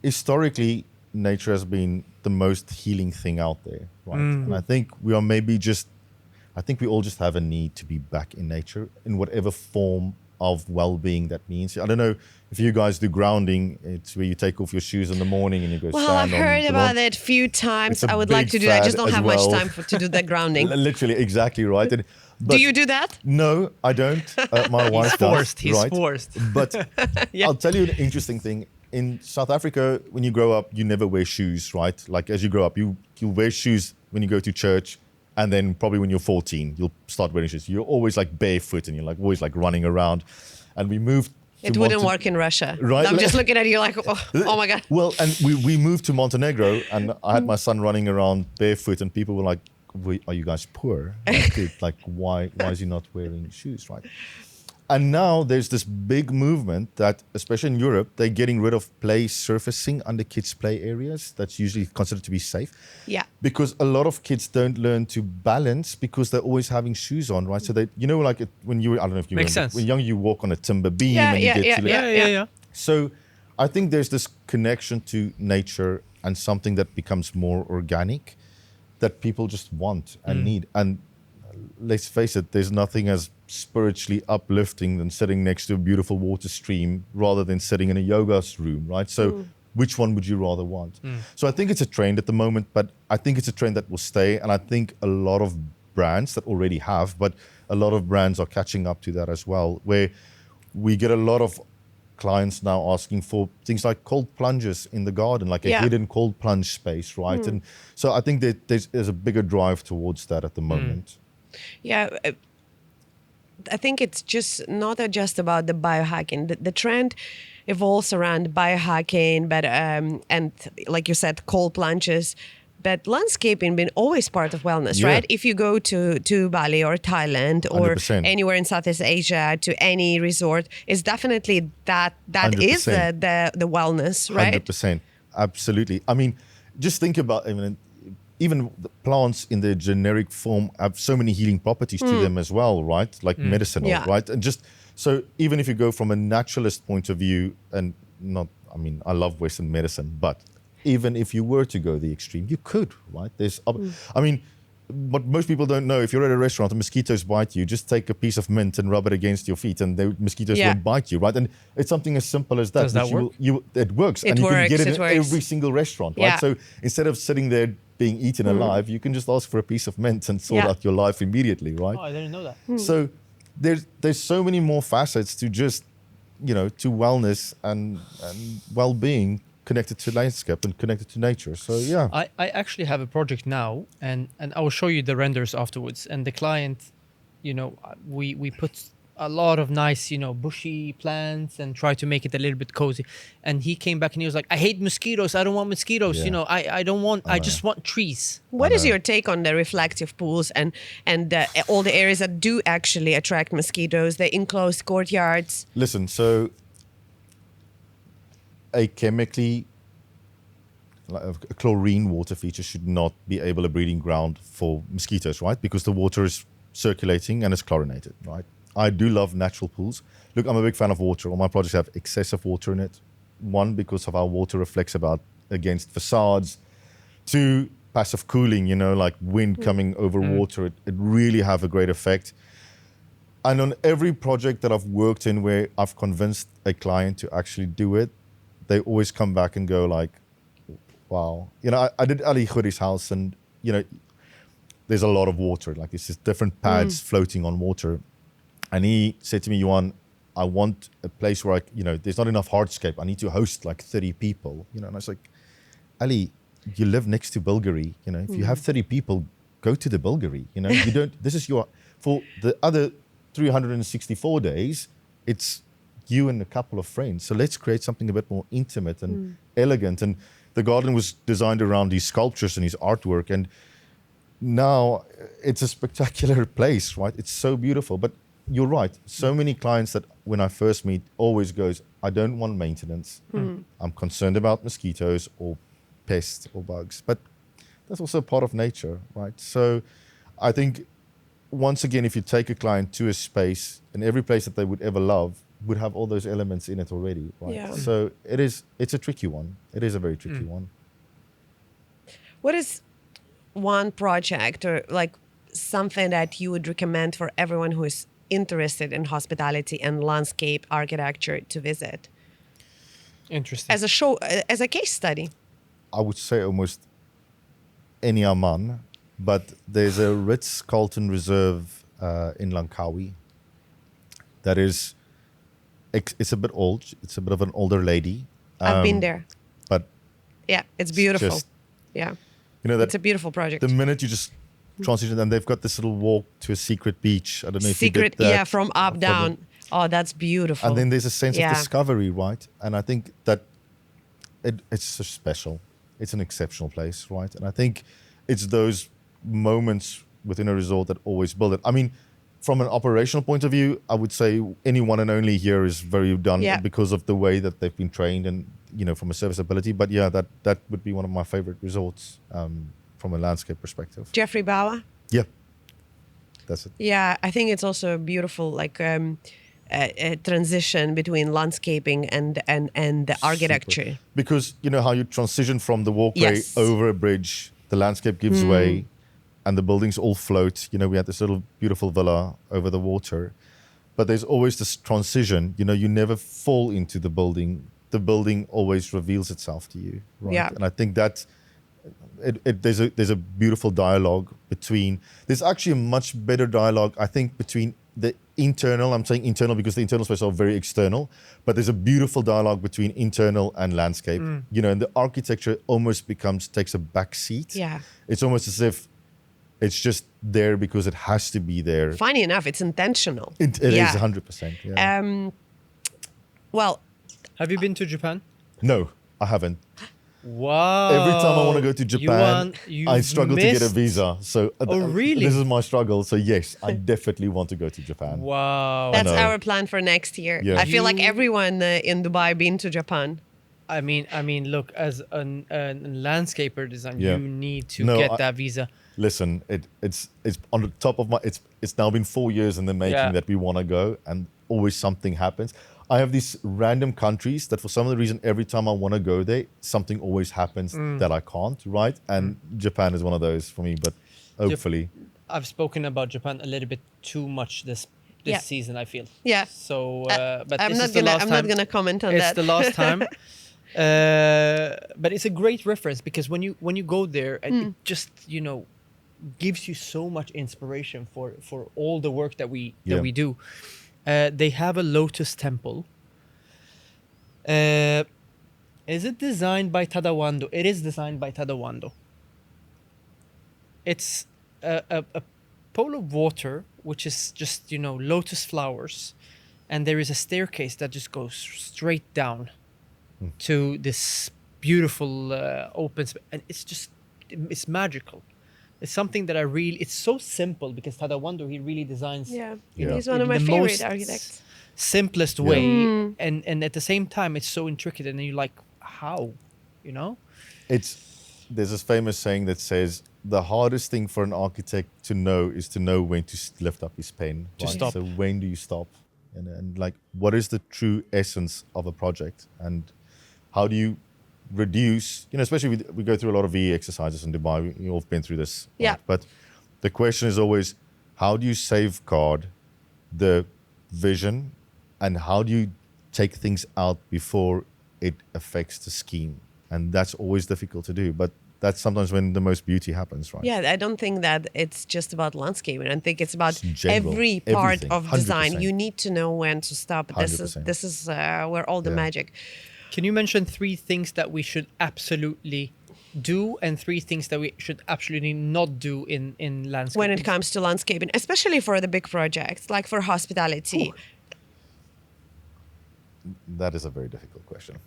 Speaker 1: historically, nature has been the most healing thing out there, right? And I think we all just have a need to be back in nature in whatever form of well-being that means. I don't know if you guys do grounding. It's where you take off your shoes in the morning and you go
Speaker 3: Well,
Speaker 1: stand
Speaker 3: I've
Speaker 1: on
Speaker 3: heard
Speaker 1: the
Speaker 3: about
Speaker 1: lawn.
Speaker 3: it a few times.
Speaker 1: It's a
Speaker 3: I would like
Speaker 1: big
Speaker 3: to do that. I just
Speaker 1: fad
Speaker 3: don't
Speaker 1: as
Speaker 3: have much
Speaker 1: well.
Speaker 3: time to do the grounding.
Speaker 1: Literally, exactly right.
Speaker 3: Do
Speaker 1: But
Speaker 3: you do that?
Speaker 1: No, I don't. My wife does.
Speaker 2: He's
Speaker 1: right?
Speaker 2: forced.
Speaker 1: But
Speaker 3: Yeah.
Speaker 1: I'll tell you an interesting thing. In South Africa, when you grow up, you never wear shoes, right? Like, as you grow up, you wear shoes when you go to church, and then probably when you're 14, you'll start wearing shoes. You're always like barefoot, and you're like always like running around. And we moved.
Speaker 3: It wouldn't work in Russia.
Speaker 1: Right.
Speaker 3: I'm just looking at you like, oh my God.
Speaker 1: Well, and we moved to Montenegro, and I had my son running around barefoot, and people were like, "Are you guys poor? Like, dude, like why is he not wearing shoes?" Right? And now there's this big movement that, especially in Europe, they're getting rid of play surfacing under kids' play areas. That's usually considered to be safe.
Speaker 3: Yeah.
Speaker 1: Because a lot of kids don't learn to balance because they're always having shoes on, right? So they, like when you were, I don't know if you
Speaker 2: Makes
Speaker 1: remember,
Speaker 2: sense.
Speaker 1: when young you walk on a timber beam
Speaker 3: Yeah,
Speaker 1: and you
Speaker 3: yeah,
Speaker 1: get
Speaker 3: yeah,
Speaker 1: to
Speaker 3: yeah.
Speaker 2: Yeah.
Speaker 1: So I think there's this connection to nature and something that becomes more organic that people just want and need. And let's face it, there's nothing as spiritually uplifting than sitting next to a beautiful water stream rather than sitting in a yoga room, right? So which one would you rather want? So I think it's a trend at the moment, but I think it's a trend that will stay. And I think a lot of brands that already have, but a lot of brands are catching up to that as well, where we get a lot of clients now asking for things like cold plunges in the garden, like a hidden cold plunge space, right? And so I think that there's a bigger drive towards that at the moment.
Speaker 3: Yeah, I think it's just not just about the biohacking. The trend evolves around biohacking, but and like you said, cold plunges. But landscaping been always part of wellness,
Speaker 1: Yeah.
Speaker 3: right? If you go to Bali or Thailand or
Speaker 1: 100%.
Speaker 3: anywhere in Southeast Asia to any resort, it's definitely that is
Speaker 1: 100%.
Speaker 3: the wellness, right?
Speaker 1: 100%. Absolutely. I mean, just think about even the plants in their generic form have so many healing properties to them as well, right? Like medicinal,
Speaker 3: Yeah.
Speaker 1: right? And just so even if you go from a naturalist point of view, and not, I mean, I love Western medicine, but even if you were to go the extreme, you could, right? I mean, what most people don't know, if you're at a restaurant and mosquitoes bite you, just take a piece of mint and rub it against your feet and the mosquitoes
Speaker 3: Yeah.
Speaker 1: won't bite you, right? And it's something as simple as that.
Speaker 2: Does that
Speaker 1: which it works.
Speaker 3: It
Speaker 1: and you can get
Speaker 3: works,
Speaker 1: it
Speaker 3: it
Speaker 1: in
Speaker 3: works.
Speaker 1: every single restaurant,
Speaker 3: Yeah.
Speaker 1: right? So instead of sitting there being eaten alive, you can just ask for a piece of mint and sort
Speaker 3: Yeah.
Speaker 1: out your life immediately, right?
Speaker 2: Oh, I didn't know that.
Speaker 1: So there's so many more facets to just, to wellness and well-being connected to landscape and connected to nature. So yeah.
Speaker 2: I actually have a project now, and I will show you the renders afterwards. And the client, we put a lot of nice, bushy plants and try to make it a little bit cozy. And he came back and he was like, "I hate mosquitoes. I don't want mosquitoes.
Speaker 1: Yeah.
Speaker 2: I don't want. I just want trees."
Speaker 3: What is your take on the reflective pools and all the areas that do actually attract mosquitoes, the enclosed courtyards?
Speaker 1: Listen, so a chemically, like a chlorine water feature should not be a breeding ground for mosquitoes, right? Because the water is circulating and it's chlorinated, right? I do love natural pools. Look, I'm a big fan of water. All my projects have excessive water in it. One, because of how water reflects against facades. Two, passive cooling, like wind coming over water. It really have a great effect. And on every project that I've worked in where I've convinced a client to actually do it, they always come back and go like, wow. I did Ali Khoury's house and, there's a lot of water. Like it's just different pads floating on water. And he said to me, "Johann, I want a place where there's not enough hardscape. I need to host like 30 people." And I was like, "Ali, you live next to Bulgari. If you have 30 people, go to the Bulgari. You don't. This is for the other 364 days. It's you and a couple of friends. So let's create something a bit more intimate and elegant." And the garden was designed around these sculptures and his artwork. And now it's a spectacular place, right? It's so beautiful. But you're right. So many clients that when I first meet always goes, "I don't want maintenance. I'm concerned about mosquitoes or pests or bugs." But that's also part of nature, right? So I think once again, if you take a client to a space, and every place that they would ever love would have all those elements in it already, right?
Speaker 3: Yeah.
Speaker 1: So it's a tricky one. It is a very tricky one.
Speaker 3: What is one project or like something that you would recommend for everyone who is interested in hospitality and landscape architecture to visit
Speaker 2: Interesting.
Speaker 3: as a case study?
Speaker 1: I would say almost any Amman, but there's a Ritz-Carlton Reserve in Langkawi that is, it's a bit old. It's a bit of an older lady.
Speaker 3: I've been there.
Speaker 1: But
Speaker 3: Yeah, it's beautiful.
Speaker 1: just-
Speaker 3: Yeah,
Speaker 1: that
Speaker 3: it's a beautiful project.
Speaker 1: the minute you just transition, and they've got this little walk to a secret beach. I don't know if you
Speaker 3: Secret,
Speaker 1: did that.
Speaker 3: yeah, from up down. Oh, that's beautiful.
Speaker 1: And then there's a sense
Speaker 3: Yeah.
Speaker 1: of discovery, right? And I think that it's so special. It's an exceptional place, right? And I think it's those moments within a resort that always build it. I mean, from an operational point of view, I would say any one and only here is very done
Speaker 3: Yeah.
Speaker 1: because of the way that they've been trained and, from a serviceability. But yeah, that would be one of my favorite resorts from a landscape perspective.
Speaker 3: Jeffrey Bauer.
Speaker 1: Yeah, that's it.
Speaker 3: Yeah, I think it's also a beautiful a transition between landscaping and the architecture.
Speaker 1: Super. Because you know how you transition from the walkway
Speaker 3: Yes.
Speaker 1: over a bridge, the landscape gives way, and the buildings all float. We had this little beautiful villa over the water, but there's always this transition. You never fall into the building. The building always reveals itself to you, right?
Speaker 3: Yeah.
Speaker 1: And I think that there's a beautiful dialogue between. There's actually a much better dialogue, I think, between the internal. I'm saying internal because the internal spaces are very external, but there's a beautiful dialogue between internal and landscape. And the architecture almost takes a back seat.
Speaker 3: Yeah.
Speaker 1: It's almost as if it's just there because it has to be there.
Speaker 3: Funny enough, it's intentional.
Speaker 1: It
Speaker 3: Yeah.
Speaker 1: is 100%. Yeah.
Speaker 3: Well,
Speaker 2: Have you been to Japan?
Speaker 1: No, I haven't.
Speaker 2: Wow.
Speaker 1: Every time I want to go to Japan, I struggle to get a
Speaker 2: missed-
Speaker 1: visa. So
Speaker 2: Oh, really?
Speaker 1: This is my struggle. So yes, I definitely want to go to Japan.
Speaker 2: Wow.
Speaker 3: that's
Speaker 1: know.
Speaker 3: our plan for next year.
Speaker 1: Yeah.
Speaker 3: I feel like
Speaker 2: You-
Speaker 3: everyone in Dubai been to Japan.
Speaker 2: I mean, look, as a landscaper design,
Speaker 1: Yeah.
Speaker 2: you need to
Speaker 1: No,
Speaker 2: get that visa.
Speaker 1: Listen, it's on the top of my. It's now been 4 years in the making
Speaker 2: Yeah.
Speaker 1: that we want to go, and always something happens. I have these random countries that for some other reason, every time I want to go there, something always happens that I can't. Right, and Japan is one of those for me. But hopefully,
Speaker 2: I've spoken about Japan a little bit too much this
Speaker 3: Yeah.
Speaker 2: season, I feel.
Speaker 3: Yeah.
Speaker 2: So, but
Speaker 3: I'm
Speaker 2: this
Speaker 3: not
Speaker 2: is the
Speaker 3: gonna.
Speaker 2: last
Speaker 3: I'm
Speaker 2: time.
Speaker 3: not gonna comment on
Speaker 2: It's
Speaker 3: that.
Speaker 2: the last time. But it's a great reference because when you go there, and it just gives you so much inspiration for all the work that
Speaker 1: Yeah.
Speaker 2: we do. They have a lotus temple. Is it designed by Tadawando? It is designed by Tadawando. It's a pool of water, which is just lotus flowers, and there is a staircase that just goes straight down to this beautiful open space, and it's magical. It's something that it's so simple because Tadawando, he really designs
Speaker 3: Yeah,
Speaker 1: Yeah.
Speaker 3: he's one of my
Speaker 2: the
Speaker 3: favorite
Speaker 2: most
Speaker 3: architects.
Speaker 2: simplest way, and at the same time it's so intricate, and you're like, how,
Speaker 1: there's this famous saying that says the hardest thing for an architect to know is to know when to lift up his pen.
Speaker 2: To
Speaker 1: right?
Speaker 2: stop.
Speaker 1: So when do you stop? And like, what is the true essence of a project? And how do you reduce, especially we go through a lot of VE exercises in Dubai. You've all been through this.
Speaker 3: Yeah.
Speaker 1: Right? But the question is always, how do you safeguard the vision and how do you take things out before it affects the scheme? And that's always difficult to do. But that's sometimes when the most beauty happens, right?
Speaker 3: Yeah, I don't think that it's just about landscaping. I think it's about
Speaker 1: It's in general,
Speaker 3: every part
Speaker 1: everything,
Speaker 3: of design.
Speaker 1: 100%.
Speaker 3: You need to know when to stop. This
Speaker 1: 100%.
Speaker 3: is where all the
Speaker 1: Yeah.
Speaker 3: magic.
Speaker 2: Can you mention 3 things that we should absolutely do and 3 things that we should absolutely not do in landscape?
Speaker 3: When it comes to landscaping, especially for the big projects, like for hospitality.
Speaker 1: That is a very difficult question.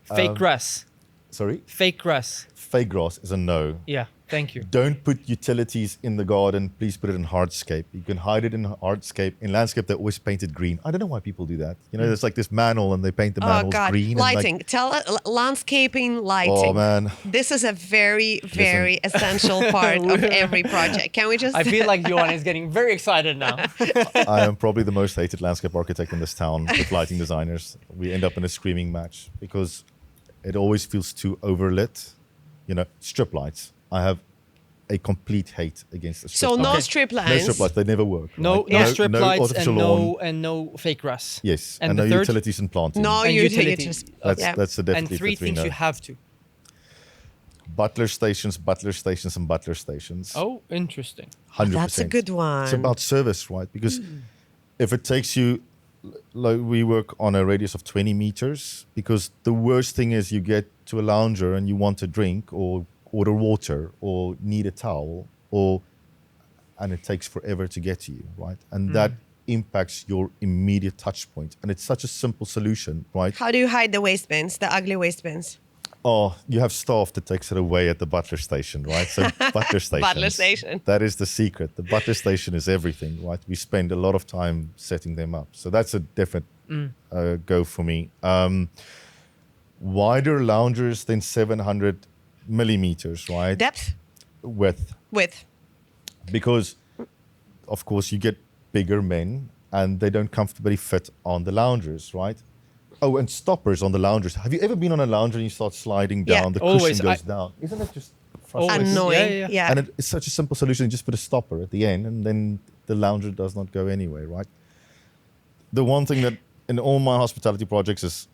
Speaker 2: Fake grass.
Speaker 1: Sorry?
Speaker 2: Fake grass.
Speaker 1: Fake grass is a no.
Speaker 2: Yeah, thank you.
Speaker 1: Don't put utilities in the garden. Please put it in hardscape. You can hide it in hardscape. In landscape, they always paint it green. I don't know why people do that. There's like this manhole and they paint the
Speaker 3: Oh
Speaker 1: manholes
Speaker 3: God,
Speaker 1: green.
Speaker 3: lighting. Landscaping, lighting.
Speaker 1: Oh man,
Speaker 3: This is a very, very essential part of every project. Can we just?
Speaker 2: I feel like Johan is getting very excited now.
Speaker 1: I am probably the most hated landscape architect in this town with lighting designers. We end up in a screaming match because it always feels too overlit. Strip lights. I have a complete hate against the strip
Speaker 3: So
Speaker 1: lights.
Speaker 3: no strip
Speaker 1: No
Speaker 3: lines.
Speaker 1: strip lights. They never work.
Speaker 2: No,
Speaker 1: right?
Speaker 2: no strip lights
Speaker 1: artificial
Speaker 2: and
Speaker 1: lawn.
Speaker 2: and no fake grass.
Speaker 1: Yes,
Speaker 2: And
Speaker 1: and
Speaker 2: the
Speaker 1: no
Speaker 2: third?
Speaker 1: utilities and planting.
Speaker 3: No,
Speaker 2: And
Speaker 3: you
Speaker 2: utility.
Speaker 3: just.
Speaker 1: That's
Speaker 3: yeah.
Speaker 1: that's the
Speaker 2: And
Speaker 1: definitely
Speaker 2: 3
Speaker 1: the
Speaker 2: things
Speaker 1: no.
Speaker 2: you have to.
Speaker 1: Butler stations, and butler stations.
Speaker 2: Oh, interesting.
Speaker 1: 100%.
Speaker 3: That's a good one.
Speaker 1: It's about service, right? Because if it takes you, like we work on a radius of 20 meters, because the worst thing is you get to a lounger and you want a drink or order water or need a towel and it takes forever to get to you, right? And that impacts your immediate touch point. And it's such a simple solution, right?
Speaker 3: How do you hide the waste bins, the ugly waste bins?
Speaker 1: Oh, you have staff that takes it away at the butler station, right? So butler station.
Speaker 3: Butler station.
Speaker 1: That is the secret. The butler station is everything, right? We spend a lot of time setting them up. So that's a definite go for me. Wider loungers than 700 millimeters, right?
Speaker 3: Depth?
Speaker 1: Width.
Speaker 3: Width.
Speaker 1: Because, of course, you get bigger men and they don't comfortably fit on the loungers, right? Oh, and stoppers on the loungers. Have you ever been on a lounger and you start sliding
Speaker 3: Yeah.
Speaker 1: down, the
Speaker 2: Always.
Speaker 1: cushion goes down? Isn't it just frustrating?
Speaker 2: Always.
Speaker 3: Annoying.
Speaker 2: Yeah.
Speaker 1: And it's such a simple solution. You just put a stopper at the end and then the lounger does not go anywhere, right? The one thing that in all my hospitality projects is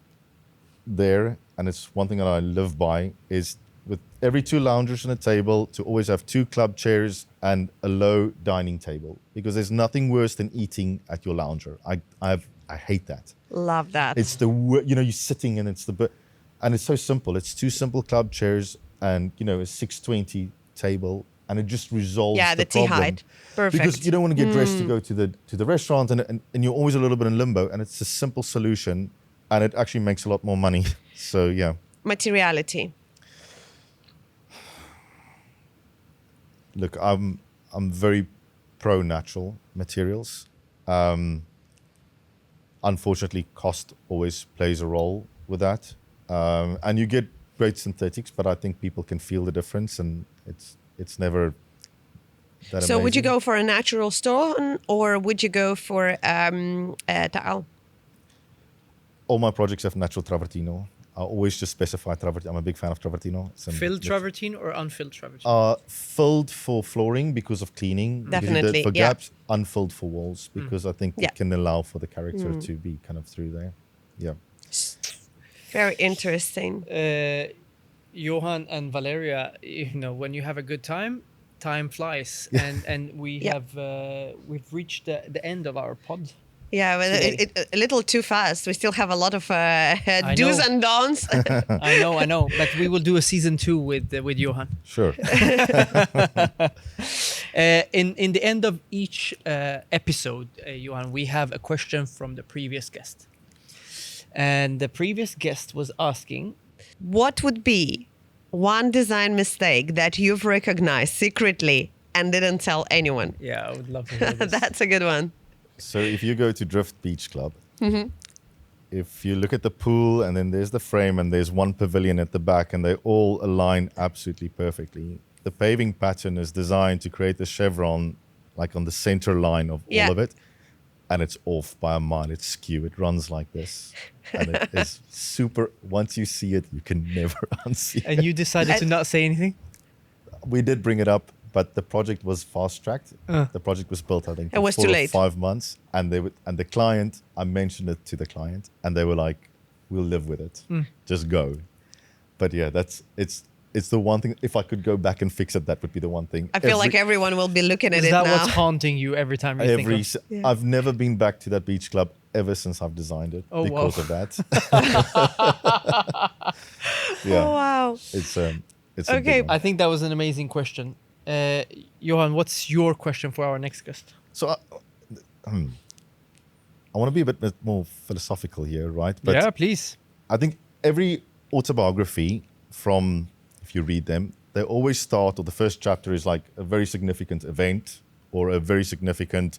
Speaker 1: there, and it's one thing that I live by, is with every 2 loungers and a table to always have 2 club chairs and a low dining table, because there's nothing worse than eating at your lounger. I hate that.
Speaker 3: Love that.
Speaker 1: It's you're sitting and and it's so simple. It's 2 simple club chairs and a 620 table, and it just resolves
Speaker 3: the tea
Speaker 1: problem.
Speaker 3: height. Perfect.
Speaker 1: Because you don't want to get dressed to go to the restaurant, and you're always a little bit in limbo, and it's a simple solution, and it actually makes a lot more money. So yeah.
Speaker 3: Materiality.
Speaker 1: Look, I'm very pro natural materials. Unfortunately, cost always plays a role with that, and you get great synthetics, but I think people can feel the difference, and it's never that
Speaker 3: So would you
Speaker 1: amazing.
Speaker 3: go for a natural stone or would you go for tile?
Speaker 1: All my projects have natural travertino. I always just specify travertino. I'm a big fan of travertino.
Speaker 2: Filled travertine or unfilled travertine?
Speaker 1: Filled for flooring because of cleaning. because
Speaker 3: Definitely,
Speaker 1: for
Speaker 3: yeah.
Speaker 1: gaps, unfilled for walls because I think
Speaker 3: Yeah.
Speaker 1: it can allow for the character to be kind of through there. Yeah.
Speaker 3: Very interesting.
Speaker 2: Johann and Valeria, when you have a good time flies, and we
Speaker 3: Yeah.
Speaker 2: have we've reached the end of our pod.
Speaker 3: Yeah, but
Speaker 2: Today.
Speaker 3: a little too fast. We still have a lot of do's
Speaker 2: know.
Speaker 3: and don'ts.
Speaker 2: I know, but we will do a season 2 with Johann.
Speaker 1: Sure.
Speaker 2: In the end of each episode, Johann, we have a question from the previous guest, and the previous guest was asking,
Speaker 3: What would be one design mistake that you've recognized secretly and didn't tell anyone?
Speaker 2: "Yeah, I would love to hear this."
Speaker 3: That's a good one.
Speaker 1: So if you go to Drift Beach Club, if you look at the pool and then there's the frame and there's one pavilion at the back and they all align absolutely perfectly, the paving pattern is designed to create a chevron like on the center line of
Speaker 3: Yeah.
Speaker 1: all of it. And it's off by a mile. It's skew. It runs like this. And it is super. Once you see it, you can never unsee it.
Speaker 2: And you decided to not say anything?
Speaker 1: We did bring it up, but the project was fast-tracked. The project was built, I think,
Speaker 3: It was
Speaker 1: in
Speaker 3: too
Speaker 1: 4 or
Speaker 3: late.
Speaker 1: 5 months. And the client, I mentioned it to the client, and they were like, "We'll live with it. Just go." But yeah, it's the one thing. If I could go back and fix it, that would be the one thing.
Speaker 3: I feel like everyone will be looking at
Speaker 2: Is
Speaker 3: it
Speaker 2: that
Speaker 3: now.
Speaker 2: what's haunting you every time you think of?
Speaker 1: I've never been back to that beach club ever since I've designed it
Speaker 2: Oh,
Speaker 1: because
Speaker 2: wow.
Speaker 1: of that. Yeah,
Speaker 3: Oh, wow.
Speaker 1: it's a
Speaker 3: Okay.
Speaker 1: big one.
Speaker 2: I think that was an amazing question. Johann, what's your question for our next guest?
Speaker 1: So I want to be a bit more philosophical here, right? But
Speaker 2: Yeah, please.
Speaker 1: I think every autobiography from, if you read them, they always start, or the first chapter is like a very significant event or a very significant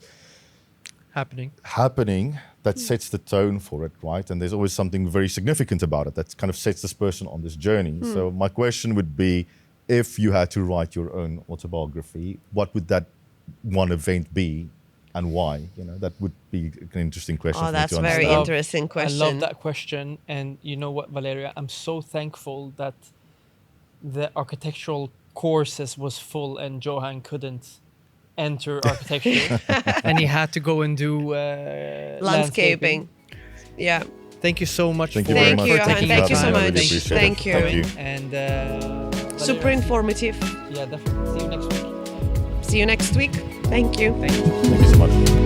Speaker 1: happening that sets the tone for it, right? And there's always something very significant about it that kind of sets this person on this journey. So my question would be, if you had to write your own autobiography, what would that one event be and why? That would be an interesting question
Speaker 3: Oh,
Speaker 1: for me
Speaker 3: that's
Speaker 1: to
Speaker 3: very
Speaker 1: understand.
Speaker 3: interesting question.
Speaker 2: I love that question. And you know what, Valeria? I'm so thankful that the architectural courses was full and Johann couldn't enter architecture and he had to go and do
Speaker 3: Landscaping. Yeah.
Speaker 2: Thank you so much
Speaker 1: Thank
Speaker 2: for,
Speaker 1: you very
Speaker 3: Thank
Speaker 1: much.
Speaker 3: you, Johann.
Speaker 2: taking
Speaker 3: Thank
Speaker 2: the
Speaker 3: you so
Speaker 2: time.
Speaker 1: I really
Speaker 3: much.
Speaker 1: appreciate it.
Speaker 3: Thank you.
Speaker 1: Thank you.
Speaker 2: And
Speaker 3: Super
Speaker 2: Valeria,
Speaker 3: informative.
Speaker 2: yeah, definitely. See you next week.
Speaker 3: See you next week. Thank you.
Speaker 2: Thank you.
Speaker 1: Thank you so much.